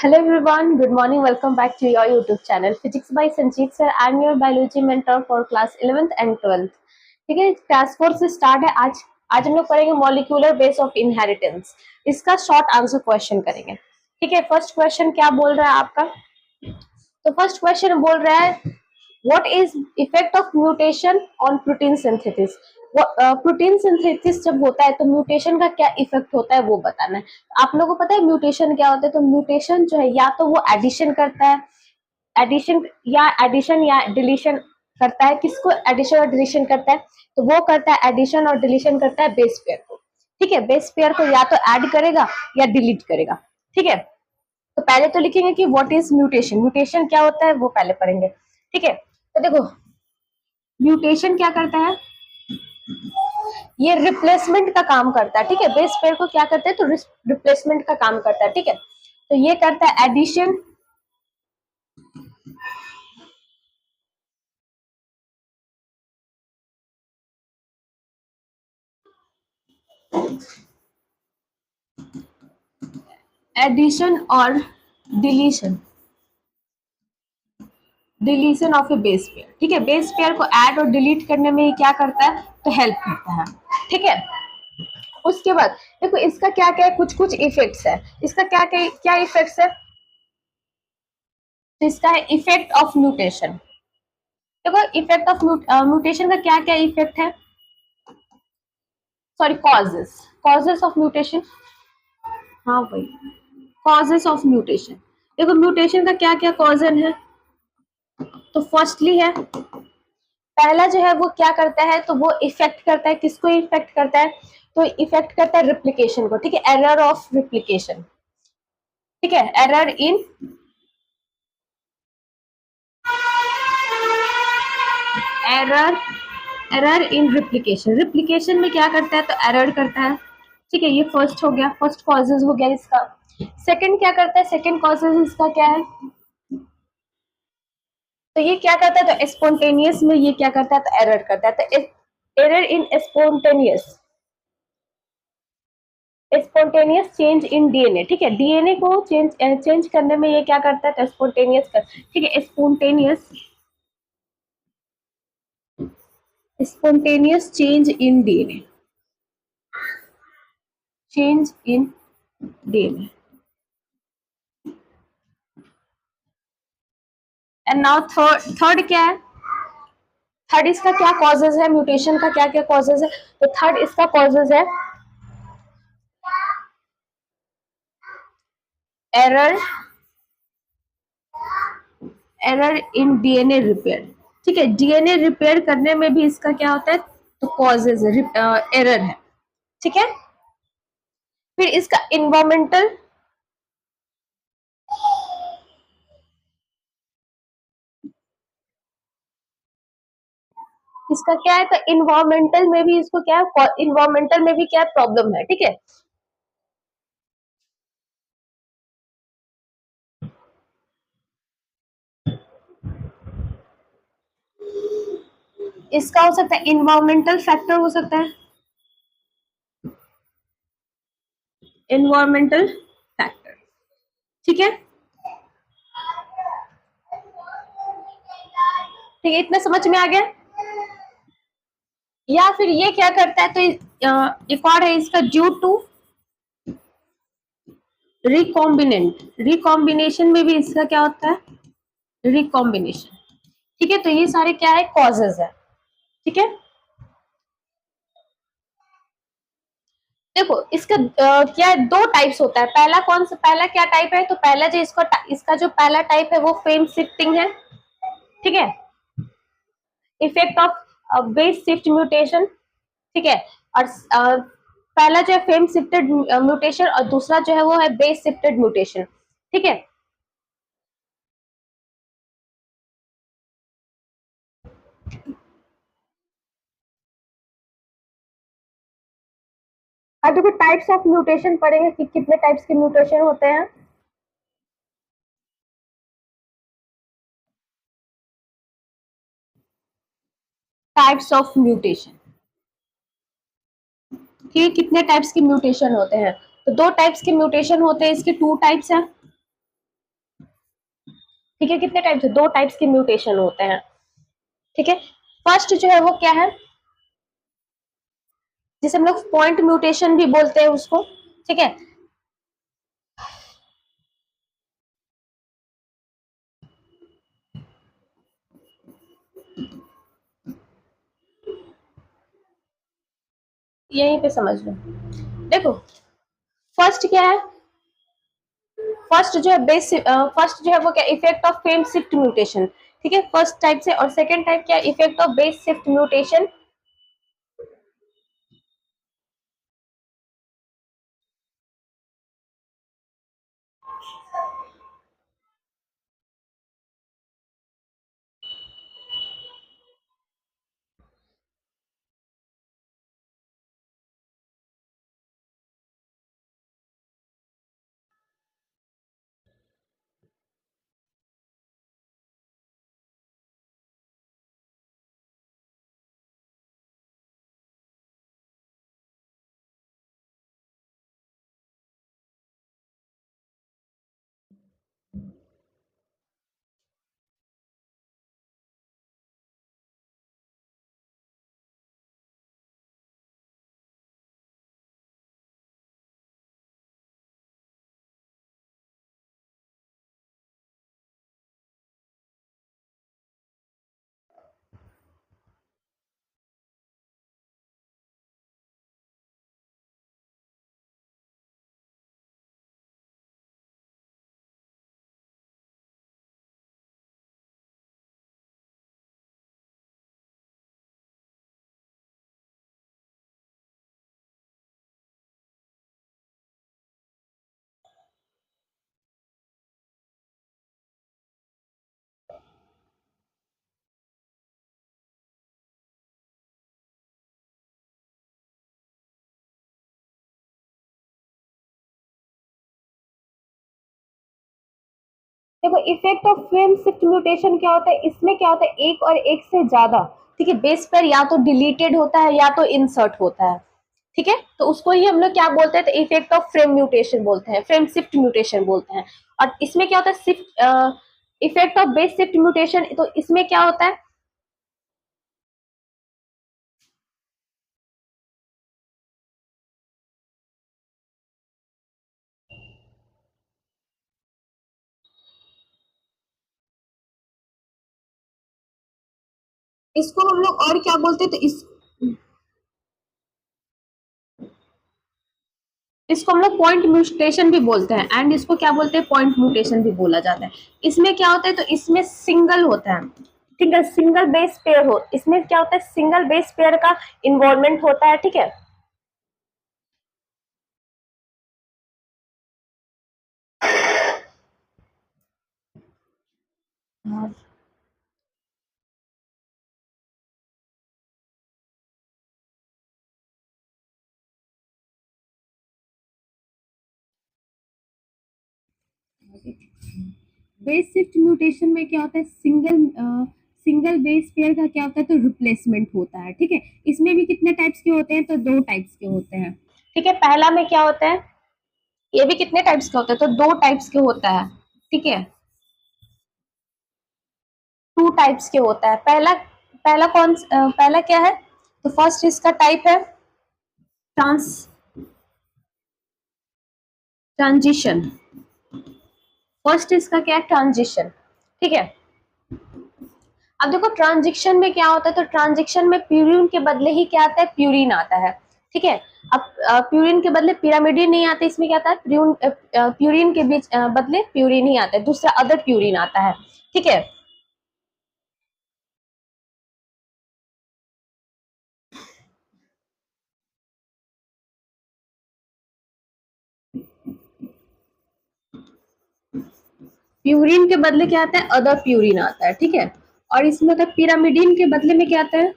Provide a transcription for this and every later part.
Hello everyone, good morning. Welcome back to your YouTube channel Physics by Sanjeev sir. I'm your biology mentor for class 11th and 12th. ठीक है, class 4 से start है आज। आज हम लोग करेंगे मॉलिक्यूलर बेस ऑफ इनहेरिटेंस। इसका शॉर्ट आंसर क्वेश्चन करेंगे। ठीक है, फर्स्ट क्वेश्चन क्या बोल रहा है आपका? तो फर्स्ट क्वेश्चन बोल रहा है what is effect of mutation on protein synthesis. Protein synthesis जब होता है तो म्यूटेशन का क्या इफेक्ट होता है वो बताना है। आप लोगों को पता है म्यूटेशन क्या होता है? तो म्यूटेशन जो है या तो वो एडिशन करता है, एडिशन या डिलीशन करता है। किसको एडिशन और डिलीशन करता है? तो वो करता है एडिशन और डिलीशन करता है बेस पेयर को। ठीक है, बेस पेयर को या तो ऐड करेगा या डिलीट करेगा। ठीक है, तो पहले तो लिखेंगे कि व्हाट इज म्यूटेशन। म्यूटेशन क्या होता है वो पहले पढ़ेंगे। ठीक है, तो देखो म्यूटेशन क्या करता है, ये रिप्लेसमेंट का काम करता है। ठीक है, बेस पेयर को क्या करता है तो रिप्लेसमेंट का काम करता है। ठीक है, तो ये करता है एडिशन, एडिशन और deletion, deletion of A base pair. ठीक है, बेस पेयर को ऐड और डिलीट करने में ये क्या करता है तो हेल्प करता है। ठीक है, उसके बाद देखो इसका क्या क्या है, कुछ कुछ इफेक्ट्स है। इसका क्या क्या क्या इफेक्ट्स है? तो इसका है इफेक्ट ऑफ म्यूटेशन। देखो इफेक्ट ऑफ म्यूटेशन का क्या क्या इफेक्ट है, sorry causes, causes of mutation. हाँ वही कॉजेस ऑफ म्यूटेशन। देखो म्यूटेशन का क्या क्या कॉजन है। तो फर्स्टली है, पहला जो है वो क्या करता है तो वो इफेक्ट करता है, किसको इफेक्ट करता है तो इफेक्ट करता है रिप्लिकेशन को। ठीक है, एरर ऑफ रिप्लिकेशन। ठीक है, error in error error in replication. Replication में क्या करता है तो एरर करता है। ठीक है, ये फर्स्ट हो गया, फर्स्ट कॉजेज हो गया इसका। सेकंड क्या करता है, सेकंड कॉजेज इसका क्या है तो ये क्या करता है तो स्पॉन्टेनियस में ये क्या करता है तो एरर करता है। तो error in spontaneous, spontaneous change in DNA. ठीक है, डीएनए को चेंज करने में ये क्या करता है तो स्पॉन्टेनियस कर। ठीक है, spontaneous change in DNA, change in DNA. And now third क्या है, थर्ड इसका क्या कॉजेज है, म्यूटेशन का क्या क्या कॉजेज है। तो थर्ड इसका कॉजेज है error, error in DNA repair. ठीक है, डीएनए रिपेयर करने में भी इसका क्या होता है तो कॉजेज है, एरर है। ठीक है, फिर इसका इन्वायरमेंटल, इसका क्या है तो इन्वायरमेंटल में भी इसको क्या है, इन्वायरमेंटल में भी क्या प्रॉब्लम है। ठीक है, इसका हो सकता है इन्वायरमेंटल फैक्टर हो सकता है, इन्वायरमेंटल फैक्टर। ठीक है, ठीक है, इतना समझ में आ गया। या फिर ये क्या करता है तो एक और है इसका ड्यू टू रिकॉम्बिनेंट, रिकॉम्बिनेशन में भी इसका क्या होता है रिकॉम्बिनेशन। ठीक है, तो ये सारे क्या है कॉजेज है। ठीक है, देखो इसका क्या है, दो टाइप्स होता है। पहला कौन सा, पहला क्या टाइप है तो पहला जो इसका जो पहला टाइप है वो फ्रेम शिफ्टिंग है। ठीक है, effect of base shift mutation. ठीक है, और पहला जो है फ्रेम शिफ्टेड म्यूटेशन और दूसरा जो है वो है बेस शिफ्टेड म्यूटेशन। ठीक है, और देखो टाइप्स ऑफ म्यूटेशन पढ़ेंगे कि कितने टाइप्स के म्यूटेशन होते हैं। टाइप्स ऑफ म्यूटेशन, कि कितने टाइप्स के म्यूटेशन होते हैं तो दो टाइप्स के म्यूटेशन होते हैं, इसके टू टाइप्स हैं। ठीक है, कितने टाइप्स, दो टाइप्स के म्यूटेशन होते हैं। ठीक है, फर्स्ट जो है वो क्या है, जिसे हम लोग पॉइंट म्यूटेशन भी बोलते हैं उसको। ठीक है, यहीं पे समझ लो। देखो, फर्स्ट क्या है, फर्स्ट जो है बेस, फर्स्ट जो है वो क्या, effect of frame shift mutation. ठीक है, फर्स्ट टाइप से, और सेकंड टाइप क्या, effect of base shift mutation. देखो, effect of frame shift mutation क्या होता है, इसमें क्या होता है, एक और एक से ज्यादा, ठीक है, बेस पेयर या तो डिलीटेड होता है या तो इंसर्ट होता है। ठीक है, तो उसको ही हम लोग क्या बोलते हैं, तो इफेक्ट ऑफ फ्रेम म्यूटेशन बोलते हैं, फ्रेम शिफ्ट म्यूटेशन बोलते हैं। और इसमें क्या होता है, shift, effect of base shift mutation, तो इसमें क्या होता है, इसको हम लोग और क्या बोलते हैं, तो इसको हम लोग पॉइंट म्यूटेशन भी बोलते हैं, एंड इसको क्या बोलते हैं, पॉइंट म्यूटेशन भी बोला जाता है। इसमें क्या होता है, तो इसमें सिंगल होता है, ठीक है, सिंगल बेस पेयर हो, इसमें क्या होता है, सिंगल बेस पेयर का इन्वॉल्वमेंट होता है। ठीक है, बेस शिफ्ट म्यूटेशन में क्या होता है, सिंगल बेस पेयर का क्या होता है, तो रिप्लेसमेंट होता है। ठीक है, इसमें भी कितने टाइप्स के होते हैं, तो दो टाइप्स के होते हैं। ठीक है, पहला में क्या होता है, ये भी कितने टाइप्स के होते हैं, तो दो टाइप्स के होता है। ठीक है, टू टाइप्स के होता है। पहला, पहला क्या है, तो फर्स्ट इसका टाइप है ट्रांस ट्रांजिशन। फर्स्ट इसका क्या है, ट्रांजिशन। ठीक है, अब देखो ट्रांजिशन में क्या होता है, तो ट्रांजिशन में प्यूरिन के बदले ही क्या आता है, प्यूरिन आता है। ठीक है, अब प्यूरिन के बदले पिरामिडिन नहीं आता, इसमें क्या आता है, प्यूरिन के बीच बदले प्यूरिन ही आता है, दूसरा अदर प्यूरिन आता है। ठीक है, प्यूरिन के बदले क्या आता है, अदर प्यूरिन आता है। ठीक है, और इसमें होता है पिरामिडिन के बदले में क्या आता है,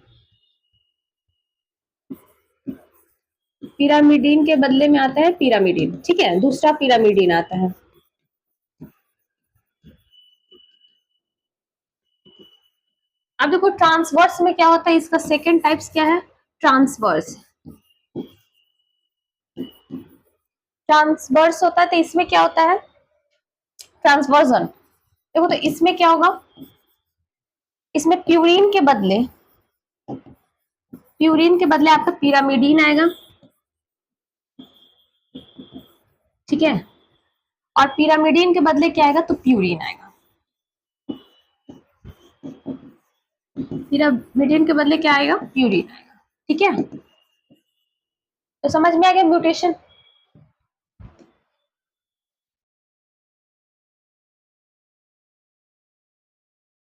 पिरामिडिन के बदले में आता है पिरामिडिन। ठीक है, दूसरा पिरामिडिन आता है। अब देखो ट्रांसवर्स में क्या होता है, इसका सेकेंड टाइप्स क्या है, ट्रांसवर्स। ट्रांसवर्स होता है, तो इसमें क्या होता है, ट्रांसवर्जन। देखो तो इसमें क्या होगा, इसमें प्यूरिन के बदले आपका पिरामिडीन आएगा, ठीक है, और पिरामिडीन के बदले क्या आएगा, तो प्यूरिन आएगा। पिरामिडीन के बदले क्या आएगा, प्यूरिन आएगा, ठीक है। तो समझ में आ गया म्यूटेशन।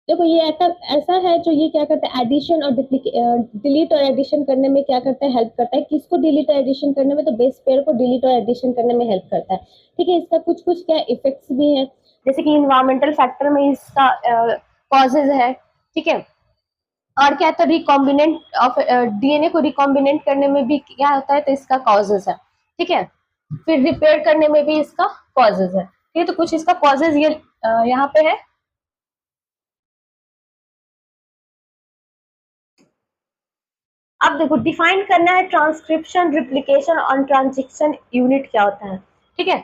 देखो ये ऐसा है जो ये क्या करता है, एडिशन और डिलीट और एडिशन करने में क्या करता है, हेल्प करता है। किसको डिलीट और एडिशन करने में, तो बेस पेयर को डिलीट और एडिशन करने में हेल्प करता है, ठीक है। इसका कुछ कुछ क्या इफेक्ट्स भी हैं, जैसे कि इन्वायरमेंटल फैक्टर में इसका कॉजेज है, ठीक है। और क्या है, तो रिकॉम्बिनेंट ऑफ डीएनए को रिकॉम्बिनेंट करने में भी क्या होता है, तो इसका कॉजेज है, ठीक है। फिर रिपेयर करने में भी इसका कॉजेज है, ठीक है। तो कुछ इसका कॉजेज ये यहाँ पे है। अब देखो डिफाइन करना है ट्रांसक्रिप्शन, रिप्लिकेशन और ट्रांजिशन यूनिट क्या होता है, ठीक है।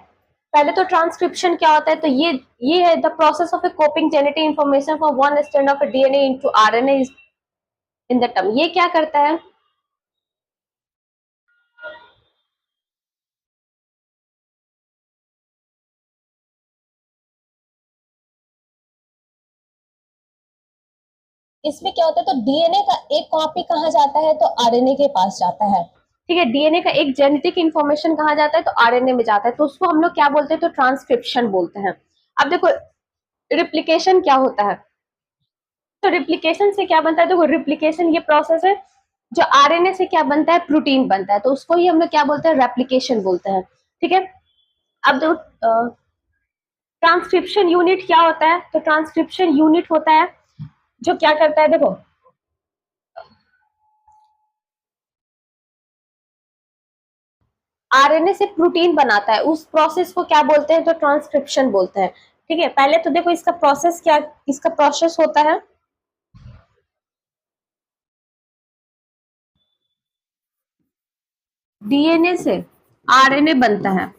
पहले तो ट्रांसक्रिप्शन क्या होता है, तो ये है the process of A कॉपिंग genetic information from one strand of DNA into RNA in the term. ये क्या करता है, इसमें क्या होता है, तो डीएनए का एक कॉपी कहाँ जाता है, तो आरएनए के पास जाता है, ठीक है। डीएनए का एक जेनेटिक इंफॉर्मेशन कहाँ जाता है, तो आरएनए में जाता है, तो उसको हम लोग क्या बोलते हैं, तो ट्रांसक्रिप्शन बोलते हैं। अब देखो रिप्लिकेशन क्या होता है, तो रिप्लिकेशन से क्या बनता है, देखो रिप्लिकेशन ये प्रोसेस है जो आरएनए से क्या बनता है, प्रोटीन बनता है, तो उसको ही हम लोग क्या बोलते हैं, रेप्लिकेशन बोलते हैं, ठीक है। अब देखो ट्रांसक्रिप्शन यूनिट क्या होता है, तो ट्रांसक्रिप्शन यूनिट होता है जो क्या करता है, देखो आरएनए से प्रोटीन बनाता है, उस प्रोसेस को क्या बोलते हैं, तो ट्रांसक्रिप्शन बोलते हैं, ठीक है। पहले तो देखो इसका प्रोसेस क्या, इसका प्रोसेस होता है, डीएनए से आरएनए बनता है,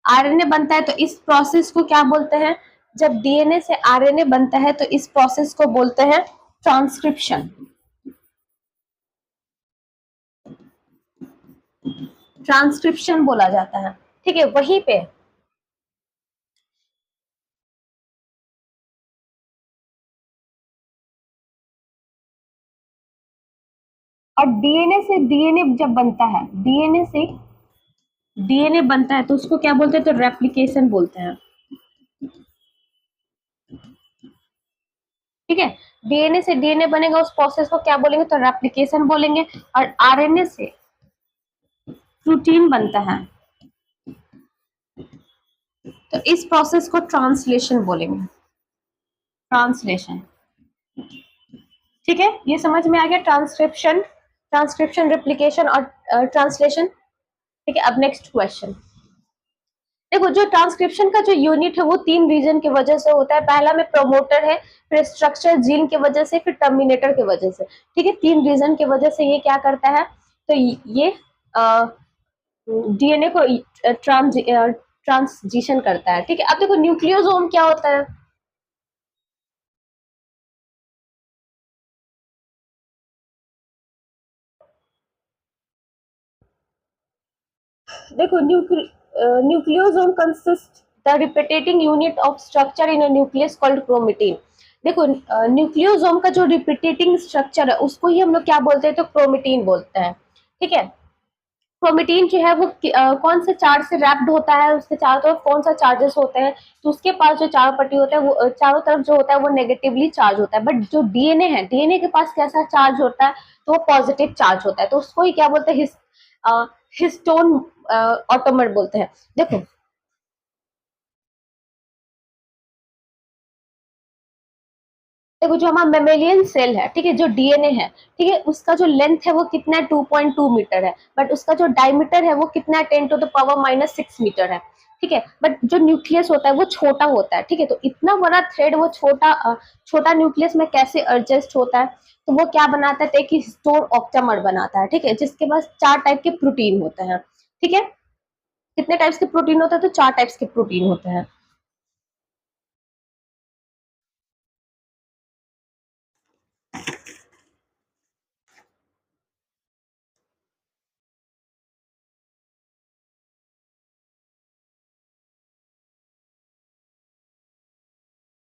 आरएनए बनता है, तो इस प्रोसेस को क्या बोलते हैं, जब डीएनए से आरएनए बनता है तो इस प्रोसेस को बोलते हैं ट्रांसक्रिप्शन, ट्रांसक्रिप्शन बोला जाता है, ठीक है। वहीं पे और डीएनए से डीएनए जब बनता है, डीएनए से डीएनए बनता है तो उसको क्या बोलते हैं, तो रेप्लिकेशन बोलते हैं, ठीक है। डीएनए से डीएनए बनेगा, उस प्रोसेस को क्या बोलेंगे, तो रेप्लिकेशन बोलेंगे। और आरएनए से प्रोटीन बनता है तो इस प्रोसेस को ट्रांसलेशन बोलेंगे, ट्रांसलेशन, ठीक है। ये समझ में आ गया, ट्रांसक्रिप्शन, ट्रांसक्रिप्शन, रिप्लिकेशन और ट्रांसलेशन, ठीक है। अब नेक्स्ट क्वेश्चन देखो, जो ट्रांसक्रिप्शन का जो यूनिट है वो तीन रीजन की वजह से होता है। पहला में प्रोमोटर है, फिर स्ट्रक्चर जीन की वजह से, फिर टर्मिनेटर की वजह से, ठीक है। तीन रीजन की वजह से ये क्या करता है, तो ये डीएनए को ट्रांसजिशन करता है, ठीक है। अब देखो न्यूक्लियोसोम क्या होता है, देखो nucleosome consist the repeating unit of structure in a nucleus called chromatin. देखो न्यूक्लियोसोम का जो रिपीटेटिंग स्ट्रक्चर है उसको ही हम लोग क्या बोलते हैं, तो क्रोमेटिन बोलते हैं, ठीक है। क्रोमेटिन जो है वो कौन से चार्ज से रैप्ड होता है, उसके चारों तरफ कौन सा चार्जेस होते हैं, तो उसके पास जो चारों पट्टी होता है वो चारों तरफ जो होता है वो नेगेटिवली चार्ज होता है। बट जो डीएनए है, डीएनए के पास कैसा चार्ज होता है, तो वो पॉजिटिव चार्ज होता है, तो उसको ही क्या बोलते हैं, हिस्टोन ऑटोमर बोलते हैं। देखो देखो जो हमारा मेमेलियन सेल है, ठीक है, जो डीएनए है, ठीक है, उसका जो लेंथ है वो कितना है, 2.2 मीटर है। बट उसका जो डायमीटर है वो कितना है, 10⁻⁻⁶ मीटर है, ठीक है। बट जो न्यूक्लियस होता है वो छोटा होता है, ठीक है। तो इतना बड़ा थ्रेड वो छोटा न्यूक्लियस में कैसे एडजस्ट होता है, तो वो क्या बनाता है, तो एक हिस्टोन ऑक्टामर बनाता है, ठीक है, जिसके पास 4 टाइप के प्रोटीन होते हैं, ठीक है। कितने टाइप्स के प्रोटीन होते हैं, तो 4 टाइप्स के प्रोटीन होते हैं।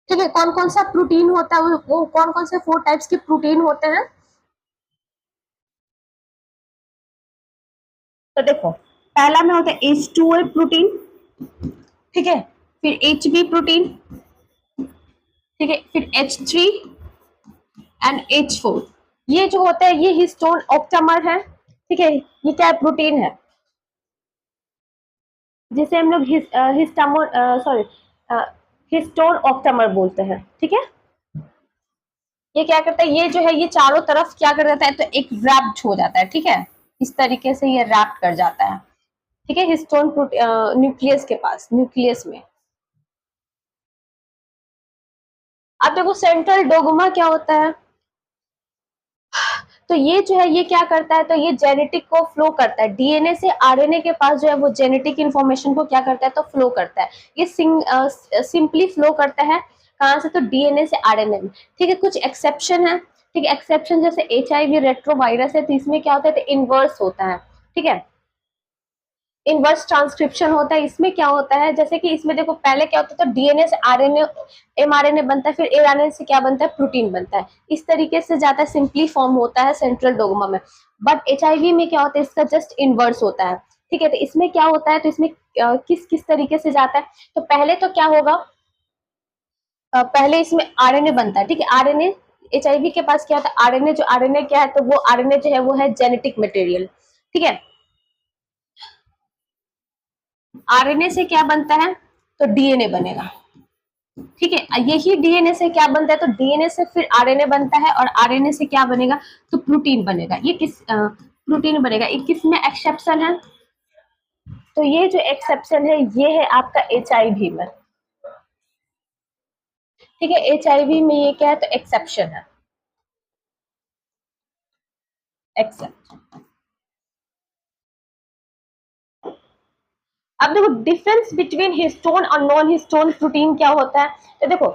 ठीक है, कौन कौन सा प्रोटीन होता है, वो कौन कौन से 4 टाइप्स के प्रोटीन होते हैं। तो देखो, पहला में होता है H2A प्रोटीन, ठीक है, फिर HB प्रोटीन, ठीक है, फिर H3 एंड H4। ये जो होता है ये हिस्टोन ऑक्टामर है, ठीक है, ये क्या प्रोटीन है जिसे हम लोग हिस्टामोन सॉरी हिस्टोन ऑक्टामर बोलते हैं, ठीक है। ये क्या करता है, ये जो है ये चारों तरफ क्या कर देता है, तो एक रैप्ड हो जाता है, ठीक है, इस तरीके से ये रैप्ड कर जाता है, ठीक है, हिस्टोन न्यूक्लियस के पास, न्यूक्लियस में। अब देखो सेंट्रल डोगमा क्या होता है, तो ये जो है ये क्या करता है, तो ये जेनेटिक को फ्लो करता है, डीएनए से आरएनए के पास जो है वो जेनेटिक इंफॉर्मेशन को क्या करता है, तो फ्लो करता है। ये सिंपली फ्लो करता है कहाँ से, तो डीएनए से आरएनए में, ठीक है। कुछ एक्सेप्शन है, ठीक है, एक्सेप्शन जैसे एचआईवी रेट्रोवायरस है, तो इसमें क्या होता है, तो इनवर्स होता है, ठीक है, इनवर्स ट्रांसक्रिप्शन होता है। इसमें क्या होता है, जैसे कि इसमें देखो पहले क्या होता था, डीएनए से आरएनए एमआरएनए बनता है, फिर आरएनए से क्या बनता है, प्रोटीन बनता है, इस तरीके से जाता है, सिंपली फॉर्म होता है सेंट्रल डोग्मा में। बट एचआईवी में क्या होता है, इसका जस्ट इनवर्स होता है, ठीक है। तो इसमें क्या होता है, तो इसमें किस किस तरीके से जाता है, तो पहले तो क्या होगा, पहले इसमें आरएनए बनता है, ठीक है, आरएनए, एचआईवी के पास क्या होता है, आरएनए, जो आरएनए क्या है, तो वो आरएनए जो है वो है जेनेटिक मटेरियल, ठीक है। आरएनए से क्या बनता है, तो डीएनए बनेगा, ठीक है। यही डीएनए से क्या बनता है, तो डीएनए से फिर आरएनए बनता है, और आरएनए से क्या बनेगा, तो प्रोटीन बनेगा। ये किस प्रोटीन बनेगा, ये किस में एक्सेप्शन है, तो ये जो एक्सेप्शन है ये है आपका एचआईवी में, ठीक है, एचआईवी में ये क्या है, तो एक्सेप्शन है, एक्सेप्ट। अब देखो डिफरेंस बिटवीन हिस्टोन और नॉन हिस्टोन प्रोटीन क्या होता है, तो देखो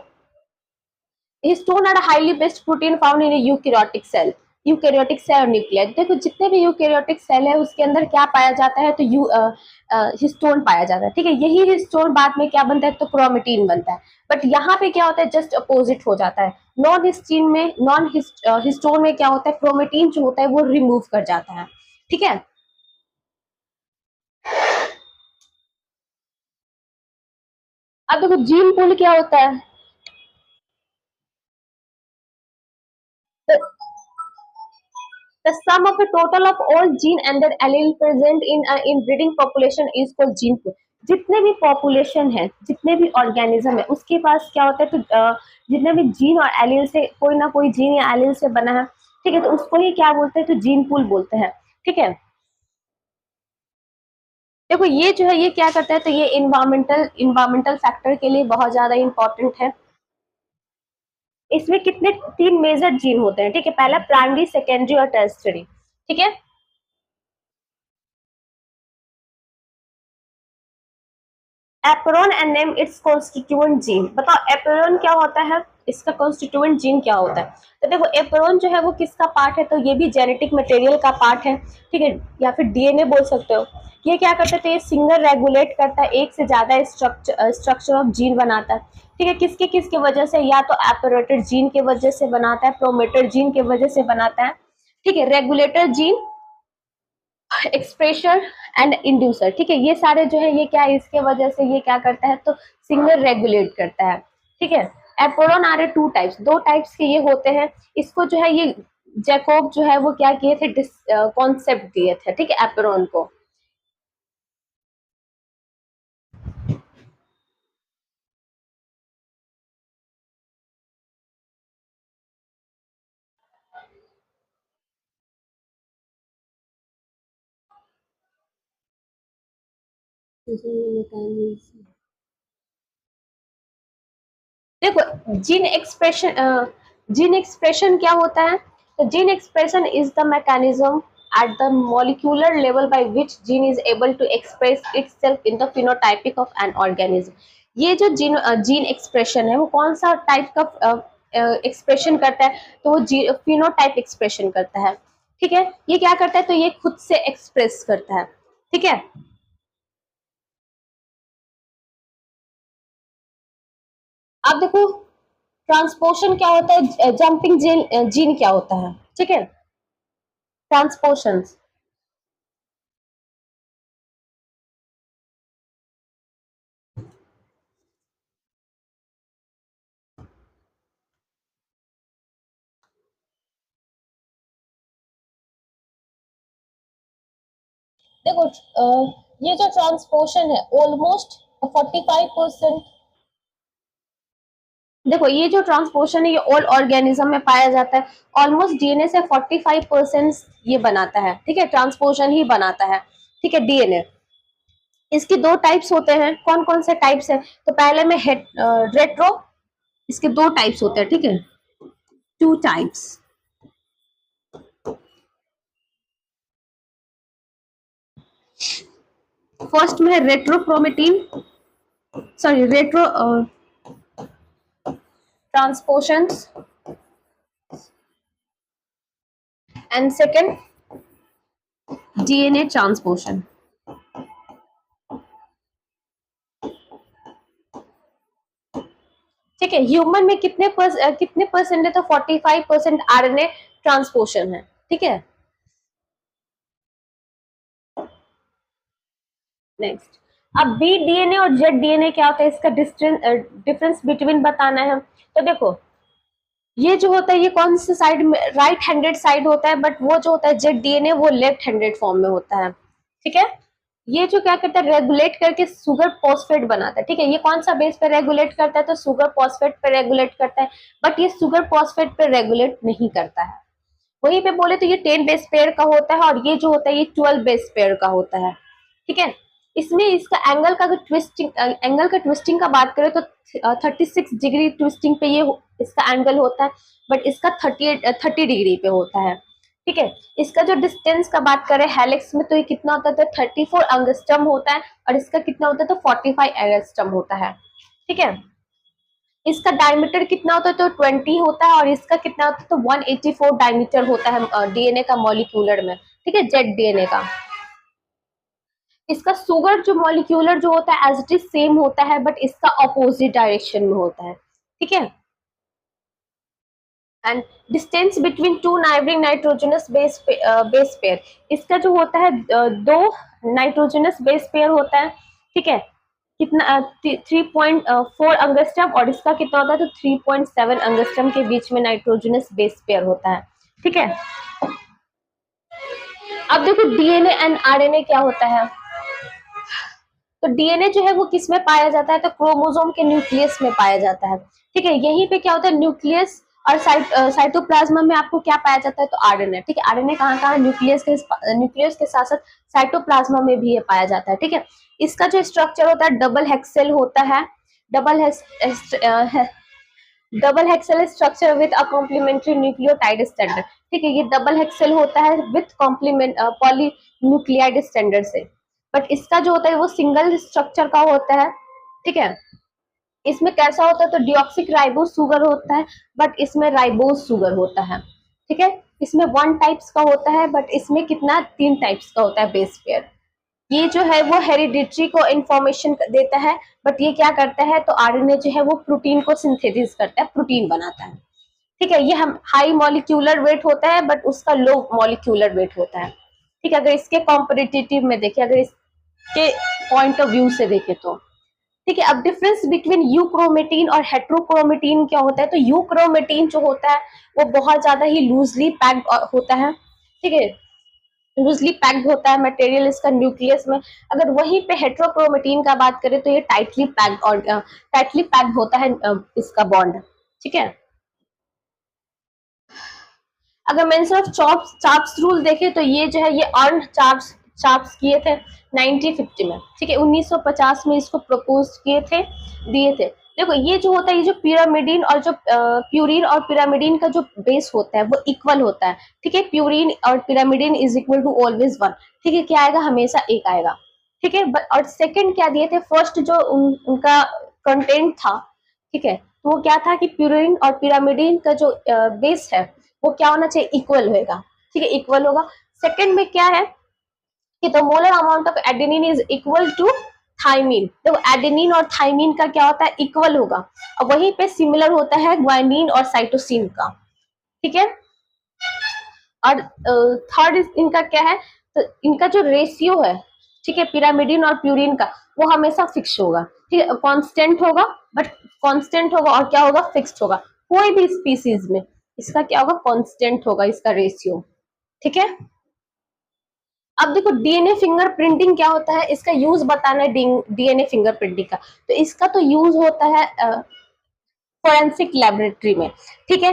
histone are highly based protein found in eukaryotic cell, eukaryotic cell और न्यूक्लियस। देखो जितने भी यूकैरियोटिक सेल है उसके अंदर क्या पाया जाता है, तो हिस्टोन पाया जाता है, ठीक है। यही हिस्टोन बाद में क्या बनता है, तो क्रोमेटिन बनता है। बट यहाँ पे क्या होता है, जस्ट अपोजिट हो जाता है। नॉन हिस्टीन में, नॉन हिस्टोन में क्या होता है, क्रोमेटिन जो होता है वो रिमूव कर जाता है, ठीक है। अब देखो जीन पूल क्या होता है, the sum of the total of all gene and their allele present in breeding population is called gene pool। जितने भी पॉपुलेशन है, जितने भी ऑर्गेनिज्म है, उसके पास क्या होता है, तो जितने भी जीन और एलील से कोई ना कोई जीन या एलील से बना है, ठीक है, तो उसको ही क्या बोलते हैं, तो जीन पूल बोलते हैं, ठीक है। देखो ये जो है ये क्या करता है, तो ये इन्वायरमेंटल फैक्टर के लिए बहुत ज्यादा इंपॉर्टेंट है। इसमें कितने 3 मेजर जीन होते हैं, ठीक है, पहला प्राइमरी, सेकेंडरी और टर्शियरी, ठीक है। Operon and name its constituent gene. बताओ एप्रोन क्या होता है, इसका कॉन्स्टिट्यूएंट जीन क्या होता है। तो देखो एप्रोन जो है वो किसका पार्ट है, तो ये भी जेनेटिक मटेरियल का पार्ट है, ठीक है, या फिर डीएनए बोल सकते हो। ये क्या करता है, तो ये सिंगल रेगुलेट करता है, एक से ज्यादा स्ट्रक्चर ऑफ जीन बनाता है, ठीक है। किसके किसके वजह से, या तो एपोरेटेड जीन के वजह से बनाता है, प्रोमेटेड जीन के वजह से बनाता है, ठीक है। रेगुलेटर जीन, एक्सप्रेशर एंड इंड्यूसर, ठीक है, ये सारे जो है ये क्या है, इसके वजह से ये क्या करता है, तो सिग्नल रेगुलेट करता है, ठीक है। एपोरॉन आर टू टाइप्स, 2 टाइप्स के ये होते हैं। इसको जो है ये जैकोब जो है वो क्या किए थे, कॉन्सेप्ट दिए थे, ठीक है, एपोरॉन को। देखो जीन एक्सप्रेशन क्या होता है, तो gene expression is the mechanism at the molecular level by which gene is able to express itself in the phenotypic of an organism। ये जो जीन एक्सप्रेशन है वो कौन सा टाइप का एक्सप्रेशन करता है, तो वो फिनोटाइप एक्सप्रेशन करता है, ठीक है। ये क्या करता है, तो ये खुद से एक्सप्रेस करता है, ठीक है। अब देखो ट्रांसपोर्शन क्या होता है, जंपिंग जीन क्या होता है, ठीक है, ट्रांसपोर्शन। देखो ये जो ट्रांसपोर्शन है ऑलमोस्ट 45%। देखो ये जो ट्रांसपोर्शन है ये ऑल ऑर्गेनिज्म में पाया जाता है। ऑलमोस्ट डीएनए से 45% ये बनाता है, ठीक है, ट्रांसपोर्शन ही बनाता है, ठीक है, डीएनए। इसके दो टाइप्स होते हैं, कौन कौन से टाइप्स है, तो पहले में रेट्रो, इसके दो टाइप्स होते हैं, ठीक है, टू टाइप्स। फर्स्ट में है retrochromatin, sorry retro transposition, and second DNA transposition. ठीक है, ह्यूमन में कितने परसेंट है, तो 45% आरएनए ट्रांसपोर्शन है, ठीक है। नेक्स्ट, अब बी डीएनए और जेड डीएनए क्या होता है, इसका डिफरेंस बिटवीन बताना है। तो देखो ये जो होता है ये कौन सी साइड में, राइट हैंडेड साइड होता है, बट वो जो होता है जेड डीएनए वो लेफ्ट हैंडेड फॉर्म में होता है, ठीक है। ये जो क्या करता है, रेगुलेट करके सुगर फॉस्फेट बनाता है, ठीक है। ये कौन सा बेस पे रेगुलेट करता है, तो सुगर फॉस्फेट पे रेगुलेट करता है, बट ये सुगर फॉस्फेट पे रेगुलेट नहीं करता है। वहीं पे बोले तो ये 10 बेस पेयर का होता है, और ये जो होता है ये 12 बेस पेयर का होता है, ठीक है। इसमें इसका एंगल का ट्विस्टिंग का बात करें तो 36 डिग्री ट्विस्टिंग पे ये इसका एंगल होता है, बट इसका 30 डिग्री पे होता है, ठीक है। इसका जो डिस्टेंस का बात करें हेलिक्स में तो ये कितना होता है, तो 34 एंगस्ट्रम होता है, और इसका कितना होता है, तो 45 एंगस्ट्रम होता है, ठीक है। इसका डायमीटर कितना होता है, तो 20 होता है, और इसका कितना होता है, तो 184 डायमीटर होता है डीएनए का मॉलिक्यूलर में, ठीक है, जेड डीएनए का। इसका सुगर जो मॉलिक्यूलर जो होता है एज इट इज सेम होता है, बट इसका अपोजिट डायरेक्शन में होता है, ठीक है। And distance between two neighbouring nitrogenous base pair, इसका जो होता है दो नाइट्रोजनस बेस पेयर होता है, ठीक है, कितना 3.4 अंगस्ट्रम, और इसका कितना होता है, तो 3.7 अंगस्ट्रम के बीच में नाइट्रोजनस बेस पेयर होता है, ठीक है। अब देखो डीएनए एंड आरएनए क्या होता है। तो डीएनए जो है वो किस में पाया जाता है, तो क्रोमोसोम के न्यूक्लियस में पाया जाता है, ठीक है। यहीं पे क्या होता है, न्यूक्लियस और साइटोप्लाज्मा में आपको क्या पाया जाता है, तो आरएनए, ठीक है। आरएनए कहाँ कहाँ, न्यूक्लियस के साथ साथ साइटोप्लाज्मा में भी ये पाया जाता है, ठीक है। इसका जो स्ट्रक्चर होता है डबल हेक्सेल होता है, डबल डबल हेक्सेल structure with a complementary nucleotide strand, ठीक है। ये डबल हेक्सेल होता है with complement polynucleotide strand से, बट इसका जो होता है वो सिंगल स्ट्रक्चर का होता है, ठीक है। इसमें कैसा होता है, तो डिऑक्सिक राइबोस सुगर होता है, बट इसमें राइबोस सुगर होता है, ठीक है। इसमें 1 टाइप्स का होता है, बट इसमें कितना 3 टाइप्स का होता है बेस पेयर। ये जो है वो हेरिडिटरी को इंफॉर्मेशन देता है, बट ये क्या करता है, तो आरएनए जो है वो प्रोटीन को सिंथेसिस करता है, प्रोटीन बनाता है, ठीक है। ये हम हाई मॉलिक्यूलर वेट होता है, बट उसका लो मॉलिक्यूलर वेट होता है, ठीक है। अगर इसके कॉम्पिटिटिव में देखें, अगर इसके पॉइंट ऑफ व्यू से देखें तो, ठीक है। अब डिफरेंस बिटवीन यूक्रोमेटिन और हेट्रोक्रोमेटिन क्या होता है, तो यूक्रोमेटिन जो होता है वो बहुत ज्यादा ही लूजली पैक्ड होता है, ठीक है, लूजली पैक्ड होता है मटेरियल इसका न्यूक्लियस में। अगर वहीं पे हेट्रोक्रोमेटिन का बात करें तो ये टाइटली पैक्ड होता है इसका बॉन्ड, ठीक है। अगर मैंने सिर्फ चार्प्स रूल देखे तो ये जो है ये अर्न चार्प्स किए थे 1950 में, ठीक है, 1950 में इसको प्रपोज किए थे, दिए थे। देखो ये जो होता है, ये जो पिरामिडिन और जो प्यूरिन और पिरामिडिन का जो बेस होता है वो इक्वल होता है, ठीक है। प्यूरिन और pyrimidine is equal to always 1, ठीक है, क्या आएगा, हमेशा एक आएगा, ठीक है। और सेकंड क्या दिए थे, फर्स्ट जो उनका कंटेंट था, ठीक है, तो वो क्या था कि प्यूरिन और पिरामिडिन का जो बेस है वो क्या होना चाहिए, इक्वल होगा, ठीक है, इक्वल होगा। सेकंड में क्या है कि the molar amount of adenine is equal to thymine. देखो एडेनिन और थाइमीन का क्या होता है, इक्वल होगा, और वहीं पे सिमिलर होता है ग्वानिन और साइटोसिन का, ठीक है। और थर्ड इनका क्या है, तो इनका जो रेशियो है, ठीक है, पिरामिडिन और प्यूरिन का, वो हमेशा फिक्स होगा, ठीक है, कांस्टेंट होगा, बट कांस्टेंट होगा और क्या होगा, फिक्स्ड होगा। कोई भी स्पीसीज में इसका क्या होगा, कांस्टेंट होगा इसका रेशियो, ठीक है। अब देखो डीएनए फिंगरप्रिंटिंग क्या होता है, इसका यूज बताना है, डीएनए फिंगरप्रिंटिंग का। तो इसका तो यूज होता है फोरेंसिक लेबोरेटरी में, ठीक है,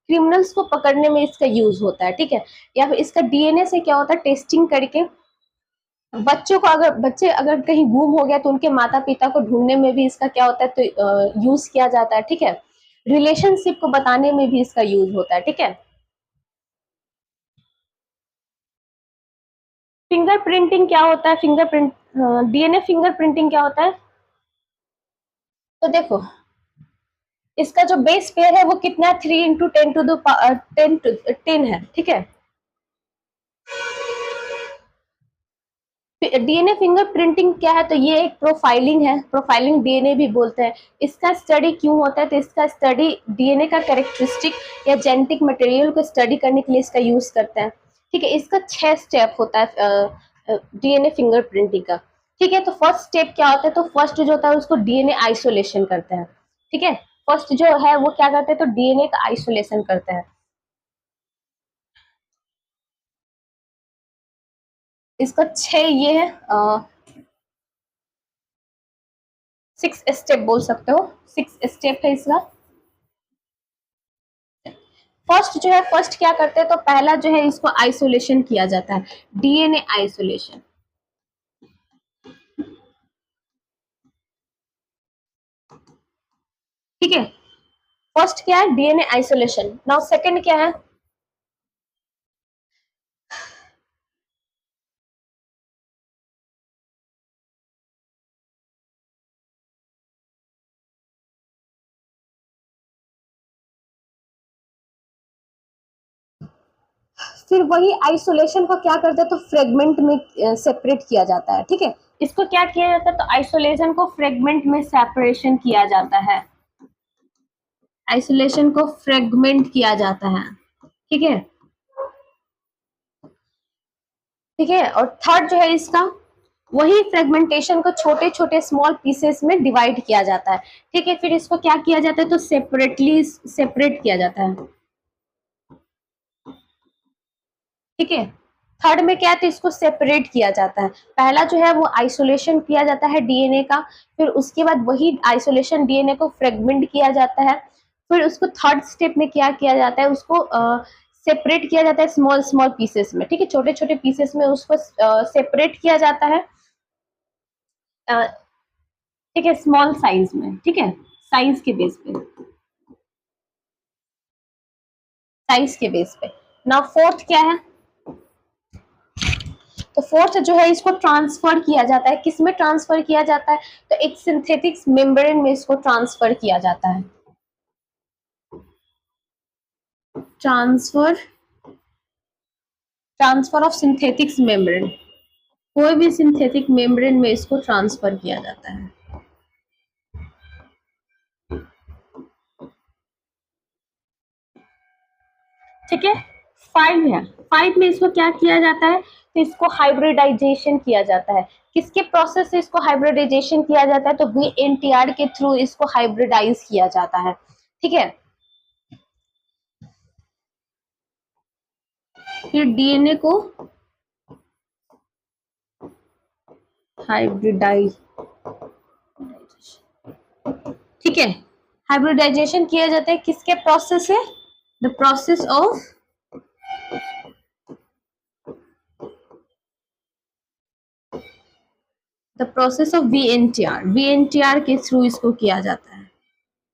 क्रिमिनल्स को पकड़ने में इसका यूज होता है, ठीक है। या फिर इसका डीएनए से क्या होता है, टेस्टिंग करके बच्चों को, अगर बच्चे अगर कहीं गुम हो गया तो उनके माता पिता को ढूंढने में भी इसका क्या होता है, तो यूज किया जाता है, ठीक है। रिलेशनशिप को बताने में भी इसका यूज होता है, ठीक है। फिंगरप्रिंटिंग क्या होता है, फिंगरप्रिंट डीएनए फिंगरप्रिंटिंग क्या होता है, तो देखो इसका जो बेस पेयर है वो कितना है, 3 × 10 है, ठीक है। डीएनए फिंगरप्रिंटिंग क्या है, तो ये एक प्रोफाइलिंग है, प्रोफाइलिंग डीएनए भी बोलते हैं। इसका स्टडी क्यों होता है, तो इसका स्टडी डीएनए का कैरेक्टरिस्टिक या जेनेटिक मटेरियल को स्टडी करने के लिए इसका यूज करते हैं, ठीक है। इसका 6 स्टेप होता है डीएनए फिंगरप्रिंटिंग का, ठीक है। तो फर्स्ट स्टेप क्या होता है, तो फर्स्ट जो होता है उसको डीएनए आइसोलेशन करते हैं, ठीक है। फर्स्ट जो है वो क्या करते हैं, तो डीएनए का आइसोलेशन करते हैं। इसका 6 ये है, 6 स्टेप बोल सकते हो, 6 स्टेप है इसका। फर्स्ट जो है, फर्स्ट क्या करते हैं, तो पहला जो है इसको आइसोलेशन किया जाता है, डीएनए आइसोलेशन, ठीक है। फर्स्ट क्या है, डीएनए आइसोलेशन। नाउ सेकंड क्या है, फिर वही आइसोलेशन को क्या करते हैं, तो फ्रेगमेंट में सेपरेट किया जाता है, ठीक है। इसको क्या किया जाता है, तो आइसोलेशन को फ्रेगमेंट में सेपरेशन किया जाता है, आइसोलेशन को फ्रेगमेंट किया जाता है, ठीक है, ठीक है। और थर्ड जो है इसका, वही फ्रेगमेंटेशन को छोटे छोटे स्मॉल पीसेस में डिवाइड किया जाता है, ठीक है। फिर इसको क्या किया जाता है, तो सेपरेट किया जाता है, ठीक है। थर्ड में क्या है, तो इसको सेपरेट किया जाता है। पहला जो है वो आइसोलेशन किया जाता है डीएनए का, फिर उसके बाद वही आइसोलेशन डीएनए को फ्रेगमेंट किया जाता है, फिर उसको थर्ड स्टेप में क्या किया जाता है, उसको सेपरेट किया जाता है स्मॉल स्मॉल पीसेस में, ठीक है, छोटे छोटे पीसेस में उसको सेपरेट किया जाता है, ठीक है, स्मॉल साइज में, ठीक है, साइज के बेस पे, साइज के बेस पे। नाउ फोर्थ क्या है, तो फोर्थ जो है इसको ट्रांसफर किया जाता है, किसमें ट्रांसफर किया जाता है, तो एक सिंथेटिक मेम्ब्रेन में इसको ट्रांसफर किया जाता है, transfer transfer of synthetic membrane, कोई भी सिंथेटिक मेम्ब्रेन में इसको ट्रांसफर किया जाता है, ठीक है। 5 है, 5 में इसको क्या किया जाता है, तो इसको हाइब्रिडाइजेशन किया जाता है। किसके प्रोसेस से इसको हाइब्रिडाइजेशन किया जाता है, तो वीएनटीआर के थ्रू इसको हाइब्रिडाइज किया जाता है, ठीक है। फिर डीएनए को हाइब्रिडाइज, ठीक है, हाइब्रिडाइजेशन किया जाता है किसके प्रोसेस से, द प्रोसेस ऑफ वीएनटीआर के थ्रू इसको किया जाता है,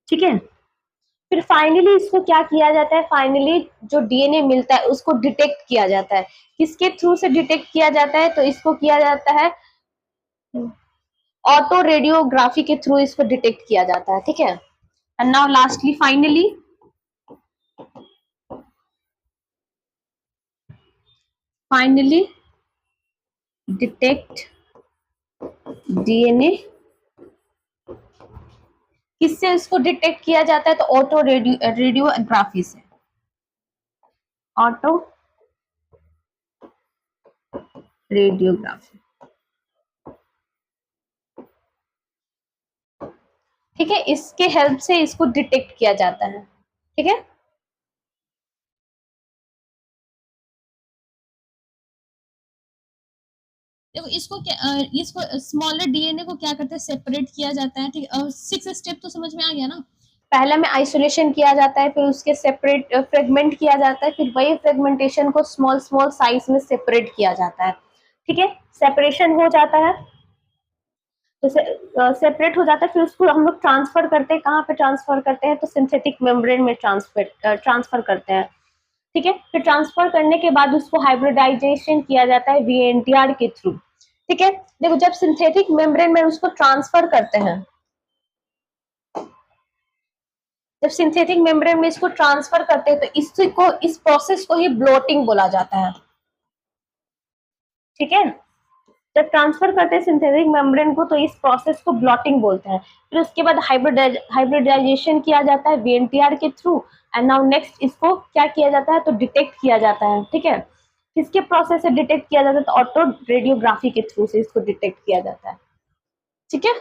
ठीक है। फिर फाइनली इसको क्या किया जाता है, फाइनली जो डीएनए मिलता है उसको डिटेक्ट किया जाता है, किसके थ्रू से डिटेक्ट किया जाता है, तो इसको किया जाता है ऑटो रेडियोग्राफी के थ्रू इसको डिटेक्ट किया जाता है, ठीक है। And now lastly finally detect DNA किससे इसको डिटेक्ट किया जाता है? तो ऑटो रेडियोग्राफी से, ऑटो रेडियोग्राफी। ठीक है, इसके हेल्प से इसको डिटेक्ट किया जाता है। ठीक है, देखो इसको क्या इसको स्मॉलर डीएनए को क्या करते हैं, सेपरेट किया जाता है। ठीक है, 6 स्टेप तो समझ में आ गया ना। पहला में आइसोलेशन किया जाता है, फिर उसके सेपरेट फ्रेगमेंट किया जाता है, फिर वही फ्रेगमेंटेशन को स्मॉल स्मॉल साइज में सेपरेट किया जाता है। ठीक है, सेपरेशन हो जाता है, तो सेपरेट हो जाता है, फिर उसको हम लोग ट्रांसफर करते हैं। कहाँ पे ट्रांसफर करते हैं? तो सिंथेटिक मेम्ब्रेन में ट्रांसफर करते हैं। ठीक है, फिर ट्रांसफर करने के बाद उसको हाइब्रिडाइजेशन किया जाता है वीएनटीआर के थ्रू। ठीक है, देखो जब सिंथेटिक मेम्ब्रेन में उसको ट्रांसफर करते हैं, जब सिंथेटिक मेम्ब्रेन में इसको ट्रांसफर करते हैं, तो इसको इस प्रोसेस को ही ब्लोटिंग बोला जाता है। ठीक है, जब ट्रांसफर करते हैं सिंथेटिक मेम्ब्रेन को, तो इस प्रोसेस को ब्लॉटिंग बोलते हैं। फिर उसके बाद हाइब्रिडाइजेशन किया जाता है वीएनटीआर के थ्रू, एंड नाउ नेक्स्ट इसको क्या किया जाता है? तो डिटेक्ट किया जाता है। ठीक है, किसके प्रोसेस से डिटेक्ट किया जाता है? तो ऑटो रेडियोग्राफी के थ्रू से इसको डिटेक्ट किया जाता है। ठीक है,